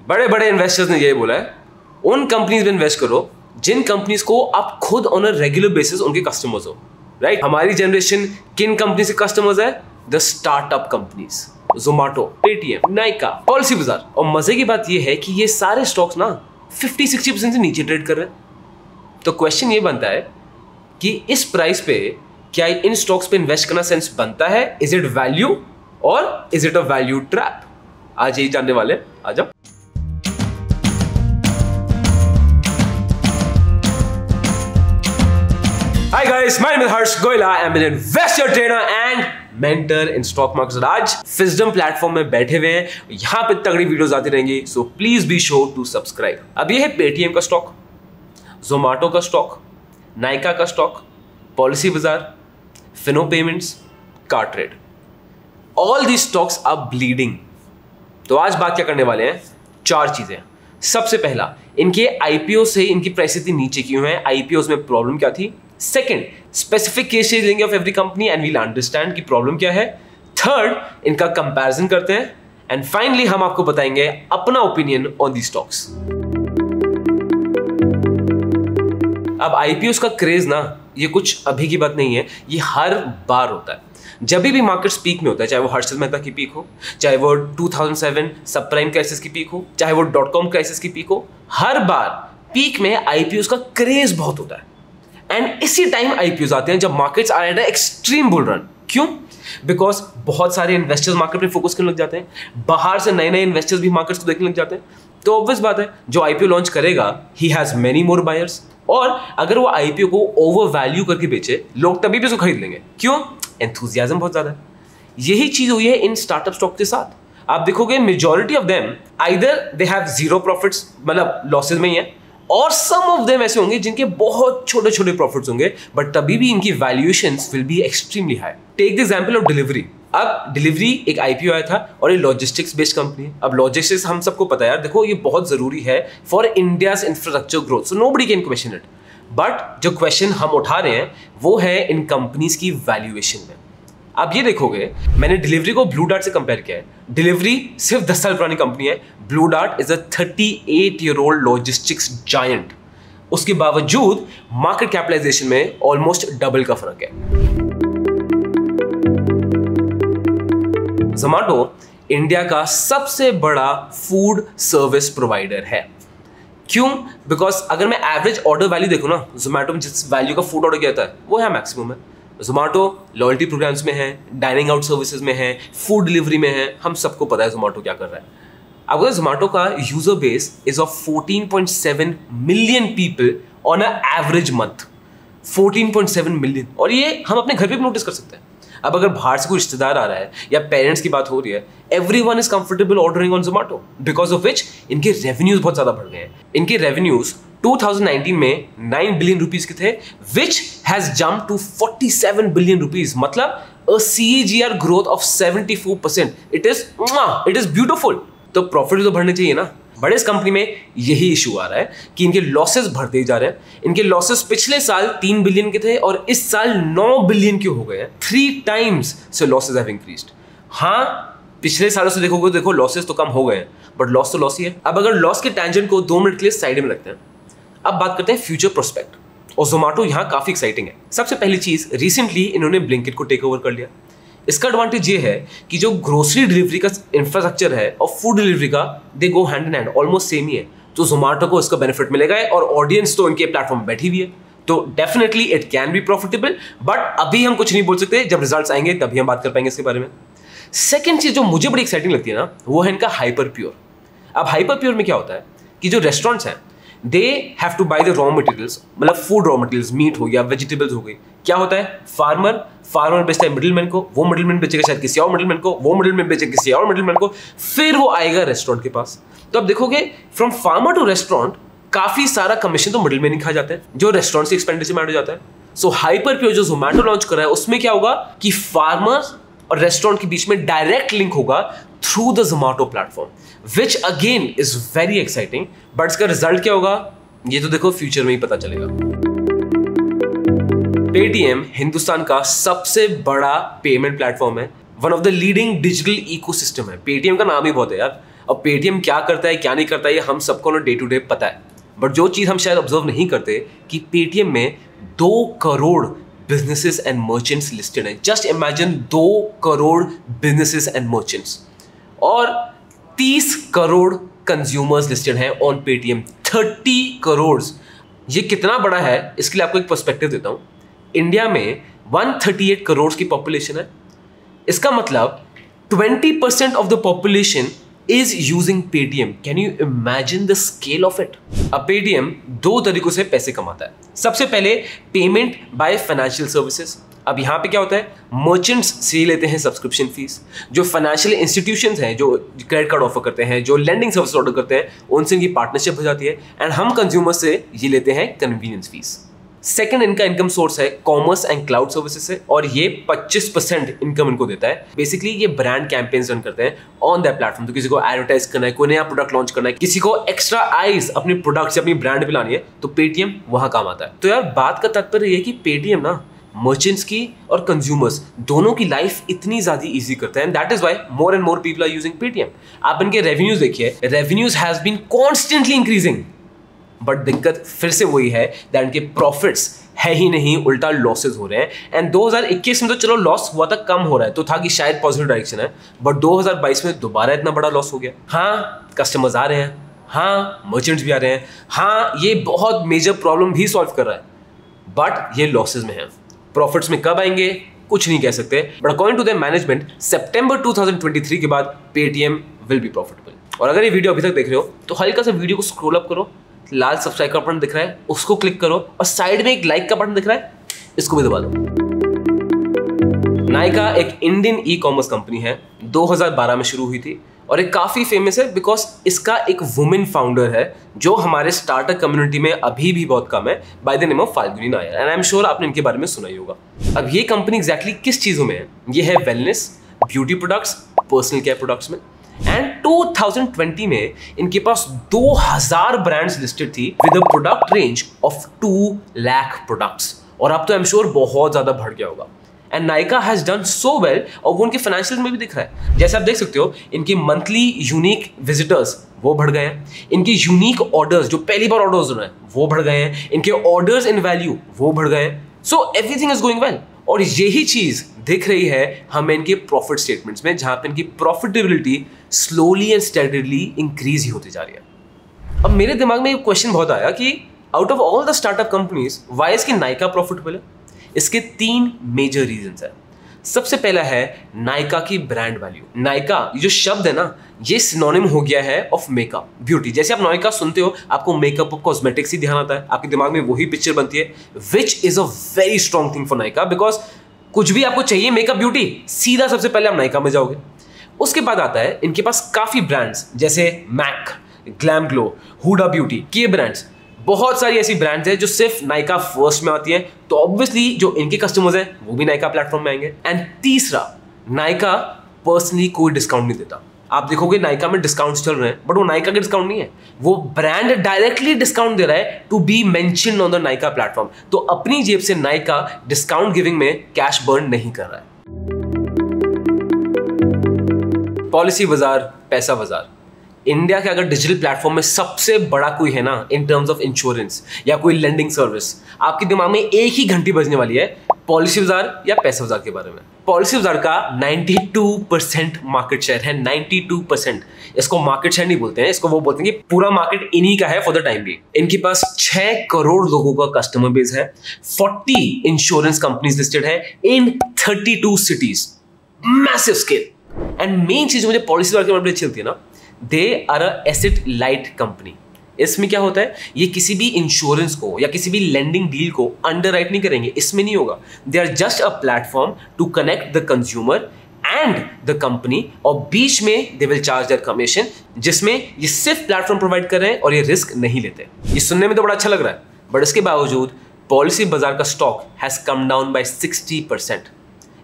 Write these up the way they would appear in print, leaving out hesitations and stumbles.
बड़े बड़े इन्वेस्टर्स ने यही बोला है, उन कंपनीज में इन्वेस्ट करो जिन कंपनीज को आप खुद ऑन अ रेगुलर बेसिस उनके कस्टमर्स हो, राइट? हमारी जनरेशन किन कंपनी से कस्टमर्स है? The startup companies, Zomato, Paytm, Nykaa, policy बाजार। और मजे की बात यह है कि ये सारे स्टॉक्स ना 50-60% से नीचे ट्रेड कर रहे हैं। तो क्वेश्चन ये बनता है कि इस प्राइस पे क्या इन स्टॉक्स पे इन्वेस्ट करना सेंस बनता है? इज इट वैल्यू और is it a value trap? आज यही जानने वाले, आ जाओ। Hi guys, my name is Harsh Goyla. I'm an investor trainer and mentor in stock market. आज Fisdom प्लेटफॉर्म में बैठे हुए हैं, यहाँ पे तगड़ी वीडियोस आती रहेंगी, so please be sure to subscribe. अब ये है पेटीएम का स्टॉक, जोमेटो का स्टॉक, नाइका का स्टॉक, पॉलिसी बाजार, Fino payments, CarTrade. All these stocks are bleeding. तो आज बात क्या करने वाले हैं? चार चीजें। सबसे पहला, इनके आईपीओ से इनकी प्राइस इतनी नीचे क्यों है? आईपीओ में प्रॉब्लम क्या थी? सेकंड, स्पेसिफिक केसेस लेंगे of every company and we'll understand कि प्रॉब्लम क्या है। थर्ड, इनका कंपैरिजन करते हैं एंड फाइनली हम आपको बताएंगे अपना ओपिनियन ऑन दी स्टॉक्स। अब आईपीओ का क्रेज ना, ये कुछ अभी की बात नहीं है, ये हर बार होता है। जब भी मार्केट पीक में होता है, चाहे वो हर्षद मेहता की पीक हो, चाहे वो 2007 सब प्राइम क्राइसिस की पीक हो, चाहे वो .com क्राइसिस की पीक हो, हर बार पीक में आईपीओ का क्रेज बहुत होता है। एंड इसी टाइम आईपीओ आते हैं जब markets are at extreme bull run. क्यों? बिकॉज बहुत सारे इन्वेस्टर्स मार्केट पे फोकस करने लग जाते हैं, बाहर से नए नए इन्वेस्टर्स भी मार्केट्स को देखने लग जाते हैं। तो ऑब्वियस बात है, जो आईपीओ लॉन्च करेगा he has many more buyers, और अगर वो आईपीओ को ओवर वैल्यू करके बेचे, लोग तभी भी उसको खरीद लेंगे। क्यों? एंथुसियाज्म बहुत ज्यादा है। यही चीज हुई है इन स्टार्टअप स्टॉक के साथ। आप देखोगे majority of them either they have zero profits, मतलब लॉसेस में ही है, और सम ऑफ देम ऐसे होंगे जिनके बहुत छोटे छोटे प्रॉफिट्स होंगे, बट तभी भी इनकी valuations will be extremely high. Take the example of delivery. अब डिलीवरी एक आईपीओ आया था और ये लॉजिस्टिक्स बेस्ड कंपनी है। अब लॉजिस्टिक्स हम सबको पता है यार, देखो ये बहुत जरूरी है for India's infrastructure growth, so nobody can question it. But जो क्वेश्चन हम उठा रहे हैं वो है इन कंपनीज की वैल्यूएशन में। आप ये देखोगे, मैंने डिलीवरी को ब्लू डार्ट से कंपेयर किया है। डिलीवरी सिर्फ 10 साल पुरानी कंपनी है, blue dart is a 38-year-old logistics giant. उसके बावजूद मार्केट कैपिटलाइजेशन में ऑलमोस्ट डबल का फर्क है। जोमेटो इंडिया का सबसे बड़ा फूड सर्विस प्रोवाइडर है। क्यों? बिकॉज अगर मैं एवरेज ऑर्डर वैल्यू देखूं ना, जोमेटो में जिस वैल्यू का फूड ऑर्डर किया जाता है वो है मैक्सिमम है। जोमेटो लॉयल्टी प्रोग्राम्स में है, डाइनिंग आउट सर्विसेज में है, फूड डिलीवरी में है, हम सबको पता है जोमेटो क्या कर रहा है। अब जोमेटो का user base is of 14.7 million people on a average month. 14.7 million, और ये हम अपने घर पे भी नोटिस कर सकते हैं। अब अगर बाहर से कोई रिश्तेदार आ रहा है या पेरेंट्स की बात हो रही है, everyone is comfortable ordering on Zomato, because of which इनके रेवेन्यूज बहुत ज्यादा बढ़ गए हैं। इनके रेवेन्यूज 2019 में 9 बिलियन रुपीज के थे, which has jump to 47 billion rupees, मतलब a CAGR growth of 74%। It is beautiful. तो प्रॉफिट तो बढ़ने चाहिए ना। बड़े इस कंपनी में यही इशू आ रहा है कि इनके लॉसेस बढ़ते ही जा रहे हैं। इनके लॉसेस पिछले साल 3 बिलियन के थे और इस साल 9 बिलियन के हो गए हैं। 3 times से लॉसेस हैव इंक्रीज्ड। हाँ, पिछले सालों से देखोगे, देखो लॉसेस तो कम हो गए हैं, बट लॉस तो लॉस ही है। अब अगर लॉस के टेंजेंट को 2 मिनट के लिए साइड में रखते हैं, अब बात करते हैं फ्यूचर प्रोस्पेक्ट। और जोमेटो यहाँ काफी एक्साइटिंग है। सबसे पहली चीज, रिसेंटली इन्होंने ब्लिंकिट को टेक ओवर कर लिया। इसका एडवांटेज ये है कि जो ग्रोसरी डिलीवरी का इंफ्रास्ट्रक्चर है और फूड डिलीवरी का, they go hand in hand, almost same ही है। तो जोमेटो को इसका बेनिफिट मिलेगा और ऑडियंस तो इनके प्लेटफॉर्म में बैठी हुई है, तो definitely it can be profitable. But अभी हम कुछ नहीं बोल सकते, जब रिजल्ट्स आएंगे तभी हम बात कर पाएंगे इसके बारे में। सेकेंड चीज जो मुझे बड़ी एक्साइटिंग लगती है ना, वो है इनका हाइपर प्योर। अब हाइपर प्योर में क्या होता है कि जो रेस्टोरेंट्स हैं, they have two by the raw materials, मतलब फूड रॉ मटेरियल्स, मीट हो गया, वेजिटेबल्स हो गई। क्या होता है, फार्मर बेचता है मिडिलमैन को, वो मिडिलमैन बेचेगा शायद किसी और मिडिलमैन को, वो मिडिलमैन बेचेगा किसी और मिडिलमैन को, फिर वो आएगा रेस्टोरेंट के पास। तो अब देखोगे, फ्रॉम फार्मर टू रेस्टोरेंट काफी सारा कमीशन तो मिडिलमैन ही खा जाता है, जो रेस्टोरेंट से एक्सपेंडिचर में ऐड हो जाता है। सो हाइपर प्योर जो जोमेटो लॉन्च कर रहा है, उसमें क्या होगा कि फार्मर और रेस्टोरेंट के बीच में डायरेक्ट लिंक होगा through the Zomato platform, which again is very exciting. But इसका रिजल्ट क्या होगा ये तो देखो फ्यूचर में ही पता चलेगा। पेटीएम हिंदुस्तान का सबसे बड़ा पेमेंट प्लेटफॉर्म है, one of the leading digital ecosystem है। पेटीएम का नाम ही बहुत है यार। अब पेटीएम क्या करता है क्या नहीं करता है ये हम सबको ना डे टू डे पता है, बट जो चीज़ हम शायद ऑब्जर्व नहीं करते कि पेटीएम में 2 crore businesses and merchants listed हैं। Just imagine 2 crore businesses and merchants और 30 करोड़ कंज्यूमर्स लिस्टेड हैं ऑन पेटीएम। 30 करोड़, ये कितना बड़ा है इसके लिए आपको एक पर्सपेक्टिव देता हूं। इंडिया में 138 करोड़ की पॉपुलेशन है। इसका मतलब 20% of the population is using Paytm. Can you imagine the scale of it? अब पेटीएम 2 तरीकों से पैसे कमाता है। सबसे पहले पेमेंट बाय फाइनेंशियल सर्विसेज। अब यहाँ पे क्या होता है, मर्चेंट्स से लेते हैं सब्सक्रिप्शन फीस। जो फाइनेंशियल इंस्टीट्यूशंस हैं जो क्रेडिट कार्ड ऑफर करते हैं, जो लेंडिंग सर्विस ऑर्डर करते हैं, उनसे इनकी पार्टनरशिप हो जाती है एंड हम कंज्यूमर से ये लेते हैं कन्वीनियंस फीस। सेकंड इनका इनकम सोर्स है कॉमर्स एंड क्लाउड सर्विसेज से और ये 25% इनकम इनको देता है। बेसिकली ये ब्रांड कैंपेन्स रन करते हैं ऑन दैट प्लेटफॉर्म। तो किसी को एडवर्टाइज करना है, कोई नया प्रोडक्ट लॉन्च करना है, किसी को एक्स्ट्रा आइज अपनी प्रोडक्ट से अपनी ब्रांड पे लानी है, तो पेटीएम वहां काम आता है। तो यार बात का तात्पर्य ये कि पेटीएम ना मर्चेंट्स की और कंज्यूमर्स दोनों की लाइफ इतनी ज्यादा इजी करता है and that is why more and more people are using Paytm. आप इनके रेवेन्यूज देखिए, revenues has been constantly increasing, but दिक्कत फिर से वही है दैट इनके प्रॉफिट्स है ही नहीं, उल्टा लॉसेज हो रहे हैं। एंड 2021 में तो चलो लॉस हुआ था, कम हो रहा है, तो था कि शायद पॉजिटिव डायरेक्शन है, बट 2022 में दोबारा इतना बड़ा लॉस हो गया। हाँ कस्टमर्स आ रहे हैं, हाँ मर्चेंट्स भी आ रहे हैं, हाँ ये बहुत मेजर प्रॉब्लम भी सॉल्व कर रहा है, बट ये लॉसेज में है। प्रॉफिट्स में कब आएंगे कुछ नहीं कह सकते, but according to the management सितंबर 2023 के बाद पेटीएम विल बी प्रॉफिटेबल। और अगर ये वीडियो अभी तक देख रहे हो तो हल्का सा वीडियो को स्क्रॉल अप करो, लाल सब्सक्राइब का बटन दिख रहा है उसको क्लिक करो और साइड में एक लाइक का बटन दिख रहा है इसको भी दबा दो। नायका एक इंडियन ई कॉमर्स कंपनी है, 2012 में शुरू हुई थी और एक काफी फेमस है बिकॉज इसका एक वुमेन फाउंडर है जो हमारे स्टार्टअप कम्युनिटी में अभी भी बहुत कम है, by the name of Falguni Nair, and I am sure आपने इनके बारे में सुना ही होगा। अब ये कंपनी एग्जैक्टली किस चीजों में है? ये है wellness, beauty products, personal care products में। एंड 2020 में इनके पास 2000 ब्रांड्स लिस्टेड थी with a product range of 2 lakh products, और अब तो आई एम श्योर बहुत ज्यादा बढ़ गया होगा। And Nykaa has done so well और वो उनके फाइनेंशियल में भी दिख रहा है। जैसे आप देख सकते हो इनकी मंथली यूनिक विजिटर्स वो बढ़ गए हैं, इनके यूनिक ऑर्डर्स जो पहली बार ऑर्डर्स हो रहे हैं वो बढ़ गए हैं, इनके ऑर्डर्स इन वैल्यू वो बढ़ गए हैं। So everything is going well और यही चीज दिख रही है हमें इनके प्रॉफिट स्टेटमेंट्स में, जहां पे इनकी profitability slowly and steadily increase ही होती जा रही है। अब मेरे दिमाग में एक क्वेश्चन बहुत आया कि out of all the startup companies why is की नायका प्रॉफिटेबल है? इसके 3 मेजर रीजंस है। सबसे पहला है नायका की ब्रांड वैल्यू। नायका जो शब्द है ना ये सिनोनिम हो गया है ऑफ मेकअप, ब्यूटी। जैसे आप नायका सुनते हो आपको मेकअप और कॉस्मेटिक्स ही ध्यान आता है, आपके दिमाग में वही पिक्चर बनती है, which is a very strong thing for Nykaa because कुछ भी आपको चाहिए मेकअप ब्यूटी सीधा सबसे पहले आप नायका में जाओगे। उसके बाद आता है इनके पास काफी ब्रांड्स जैसे MAC, Glam Glow, Huda Beauty, के ब्रांड्स, बहुत सारी ऐसी ब्रांड्स हैं जो सिर्फ नायका फर्स्ट में आती हैं, तो ऑब्वियसली जो इनके कस्टमर्स हैं वो भी नायका प्लेटफॉर्म में आएंगे। एंड तीसरा, नायका पर्सनली कोई डिस्काउंट नहीं देता। आप देखोगे नायका में डिस्काउंट्स चल रहे हैं बट वो नायका के डिस्काउंट नहीं है, वो ब्रांड डायरेक्टली डिस्काउंट दे रहा है to be mentioned on the Nykaa platform. तो अपनी जेब से नायका डिस्काउंट गिविंग में कैश बर्न नहीं कर रहा है। पॉलिसी बाजार, पैसा बाजार, इंडिया के अगर डिजिटल प्लेटफॉर्म में सबसे बड़ा कोई है ना इन टर्म्स ऑफ इंश्योरेंस या कोई लेंडिंग सर्विस, आपके दिमाग में एक ही घंटी बजने वाली है, पॉलिसी बाजार या पैसा बाजार के बारे में। पॉलिसी बाजार का 92% मार्केट शेयर है, 92%। इसको मार्केट शेयर नहीं बोलते हैं, इसको वो बोलते हैं कि पूरा मार्केट इन्हीं का है फॉर द टाइम बीइंग। इनके पास 6 करोड़ लोगों का कस्टमर बेस है, 40 इंश्योरेंस कंपनीज लिस्टेड है इन 32 cities, massive scale. And main चीज मुझे पॉलिसी बाजार के बारे में अच्छी लगती है ना, they are a asset light company. इसमें क्या होता है, ये किसी भी इंश्योरेंस को या किसी भी लेंडिंग डील को अंडरराइट नहीं करेंगे, इसमें नहीं होगा। They are just a platform to connect the consumer and the company, और बीच में they will charge their commission, जिसमें ये सिर्फ प्लेटफॉर्म प्रोवाइड कर रहे हैं और ये रिस्क नहीं लेते। ये सुनने में तो बड़ा अच्छा लग रहा है, बट इसके बावजूद पॉलिसी बाजार का stock has come down by 60%।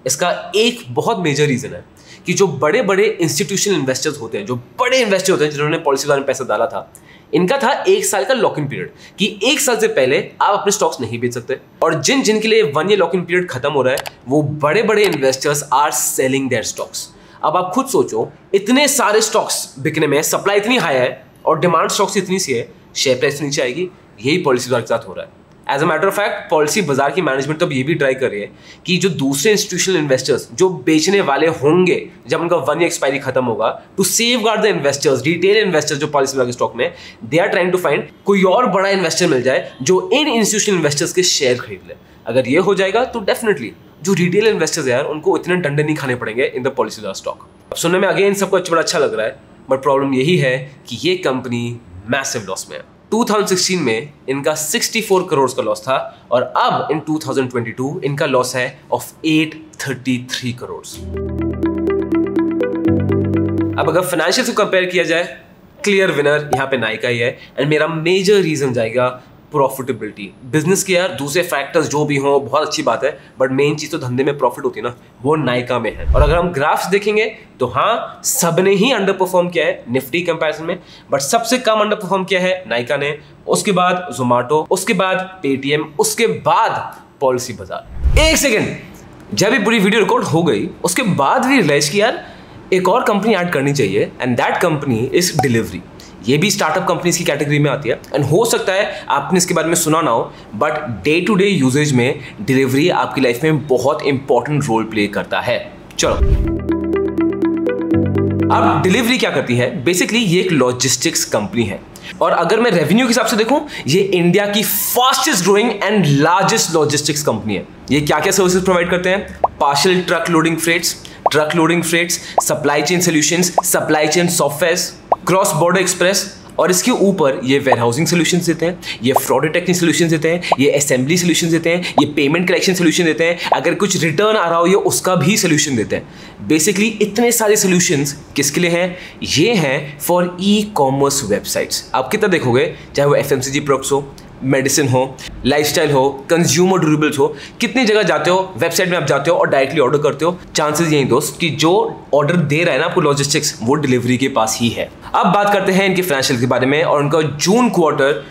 इसका एक बहुत मेजर रीजन है कि जो बड़े बड़े इंस्टीट्यूशनल इन्वेस्टर्स होते हैं, जो बड़े इन्वेस्टर होते हैं जिन्होंने पॉलिसी बाजार में पैसा डाला था, इनका था 1 साल का लॉक इन पीरियड कि 1 साल से पहले आप अपने स्टॉक्स नहीं बेच सकते। और जिन जिनके लिए 1 ईयर लॉक इन पीरियड खत्म हो रहा है वो बड़े बड़े investors are selling their stocks. अब आप खुद सोचो, इतने सारे स्टॉक्स बिकने में सप्लाई इतनी हाई है और डिमांड स्टॉक्स इतनी सी है, शेयर प्राइस नीचे आएगी। यही पॉलिसी बाजार के साथ हो रहा है। As a matter of fact Policy Bazaar की मैनेजमेंट तो अब ये भी ट्राई कर रही है कि जो दूसरे इंस्टीट्यूशनल इन्वेस्टर्स जो बेचने वाले होंगे जब उनका 1 ईयर एक्सपायरी खत्म होगा, to safeguard the investors, retail investors जो पॉलिसी बाजार के स्टॉक में, they are trying to find कोई और बड़ा इन्वेस्टर मिल जाए जो इन इंस्टीट्यूशनल इन्वेस्टर्स के शेयर खरीद ले। अगर ये हो जाएगा तो डेफिनेटली जो रिटेल इन्वेस्टर्स है यार, उनको इतने डंडे नहीं खाने पड़ेंगे इन द पॉलिसी बाजार स्टॉक। अब सुनने में अगेन सबको बड़ा अच्छा लग रहा है, बट प्रॉब्लम यही है कि ये कंपनी मैसिव लॉस में है। 2016 में इनका 64 करोड़ का लॉस था और अब इन 2022 इनका लॉस है ऑफ 833 करोड़। अब अगर फाइनेंशियल्स को कंपेयर किया जाए, क्लियर विनर यहाँ पे नाइका ही है। एंड मेरा मेजर रीजन जाएगा प्रॉफिटेबिलिटी। बिजनेस के यार दूसरे फैक्टर्स जो भी हों बहुत अच्छी बात है, बट मेन चीज तो धंधे में प्रॉफिट होती है ना, वो नाइका में है। और अगर हम ग्राफ्स देखेंगे तो हाँ, सबने ही अंडर परफॉर्म किया है निफ्टी कंपैरिजन में, बट सबसे कम अंडर परफॉर्म किया है नाइका ने, उसके बाद जोमेटो, उसके बाद पेटीएम, उसके बाद पॉलिसी बाजार। एक सेकेंड, जब ये पूरी वीडियो रिकॉर्ड हो गई उसके बाद भी रियलाइज किया यार एक और कंपनी ऐड करनी चाहिए, and that company is delivery. ये भी स्टार्टअप कंपनीज की कैटेगरी में आती है। एंड हो सकता है आपने इसके बारे में सुना ना हो, but day to day usages में डिलीवरी आपकी लाइफ में बहुत इंपॉर्टेंट रोल प्ले करता है। चलो, अब डिलीवरी क्या करती है? बेसिकली ये एक लॉजिस्टिक्स कंपनी है, और अगर मैं रेवेन्यू के हिसाब से देखूं, ये इंडिया की fastest growing and largest logistics company है। ये क्या क्या सर्विसेज प्रोवाइड करते हैं? Partial truck loading freights, supply chain solutions, supply chain softwares, cross border express, और इसके ऊपर ये वेयरहाउसिंग सॉल्यूशंस देते हैं, ये फ्रॉड डिटेक्टिंग सॉल्यूशंस देते हैं, ये असेंबली सॉल्यूशंस देते हैं, ये पेमेंट कलेक्शन सॉल्यूशन देते हैं, अगर कुछ रिटर्न आ रहा हो ये उसका भी सॉल्यूशन देते हैं। बेसिकली इतने सारे सॉल्यूशंस किसके लिए हैं? ये हैं फॉर ई कॉमर्स वेबसाइट्स। आप कितना देखोगे, चाहे वो एफएमसीजी प्रोडक्ट्स हो, मेडिसिन हो, लाइफस्टाइल हो, कंज्यूमर ड्यूरेबल्स हो, कितनी जगह जाते हो, वेबसाइट में आप जाते हो और डायरेक्टली ऑर्डर करते हो। चांसेस यही दोस्त कि जो ऑर्डर दे रहा है ना आपको लॉजिस्टिक्स, वो डिलीवरी के पास ही है। अब बात करते हैं इनके फाइनेंशियल के बारे में, और उनका जून क्वार्टर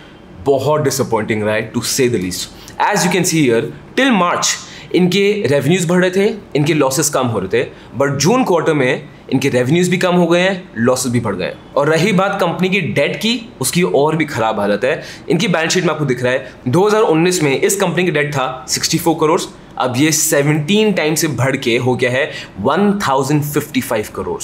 बहुत डिसअपॉइंटिंग रहा है to say the least. As you can see here, till March इनके रेवेन्यूज बढ़ रहे थे, इनके लॉसेस कम हो रहे थे, बट जून क्वार्टर में इनके रेवेन्यूज भी कम हो गए हैं, लॉसेस भी बढ़ गए हैं। और रही बात कंपनी की डेट की, उसकी और भी खराब हालत है। इनकी बैलेंस शीट में आपको दिख रहा है 2019 में इस कंपनी की डेट था 64 करोड़, अब ये 17 टाइम से बढ़ के हो गया है 1055 करोड़।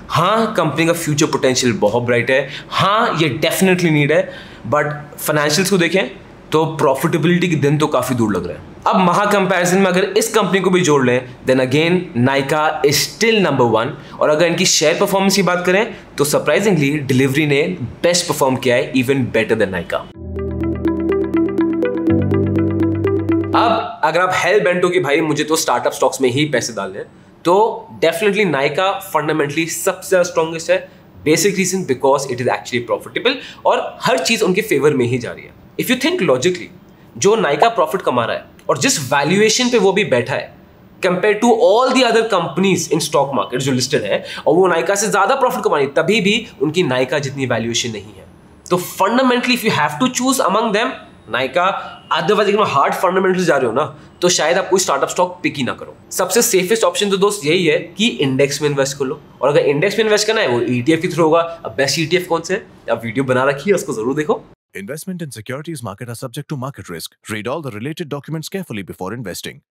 हाँ, कंपनी का फ्यूचर पोटेंशियल बहुत ब्राइट है, हाँ ये डेफिनेटली नीड है, बट फाइनेंशियल्स को देखें तो प्रॉफिटेबिलिटी के दिन तो काफी दूर लग रहे हैं। अब महा कंपैरिजन में अगर इस कंपनी को भी जोड़ लें, then again Nykaa is still number 1। और अगर इनकी शेयर परफॉर्मेंस की बात करें तो सरप्राइजिंगली डिलीवरी ने बेस्ट परफॉर्म किया है, इवन बेटर देन नाइका। अब अगर आप हेल बेंट हो कि भाई मुझे तो स्टार्टअप स्टॉक्स में ही पैसे डालने हैं, तो डेफिनेटली नाइका फंडामेंटली सबसे स्ट्रॉन्गेस्ट है। Basic reason because it is actually profitable और हर चीज उनके फेवर में ही जा रही है। इफ यू थिंक लॉजिकली, जो नाइका प्रॉफिट कमा रहा है और जिस वैल्यूएशन पे वो भी बैठा है compare to all the other companies in stock market जो लिस्टेड है, और वो नाइका से ज्यादा प्रॉफिट कमा रही है, तभी भी उनकी नाइका जितनी वैल्यूएशन नहीं है। तो fundamentally if you have to choose among them, Nykaa. Otherwise अगर हार्ड फंडामेंटल जा रहे हो ना, तो शायद आप कोई स्टार्टअप स्टॉक पिक ही ना करो। सबसे सेफेस्ट ऑप्शन तो दोस्त यही है कि इंडेक्स में इन्वेस्ट कर लो, और अगर इंडेक्स में इन्वेस्ट करना है वो ETF के थ्रू होगा। अब बेस्ट ETF कौन से है, अब वीडियो बना रखी है, उसको जरूर देखो। Investment in securities market are subject to market risk. Read all the related documents carefully before investing.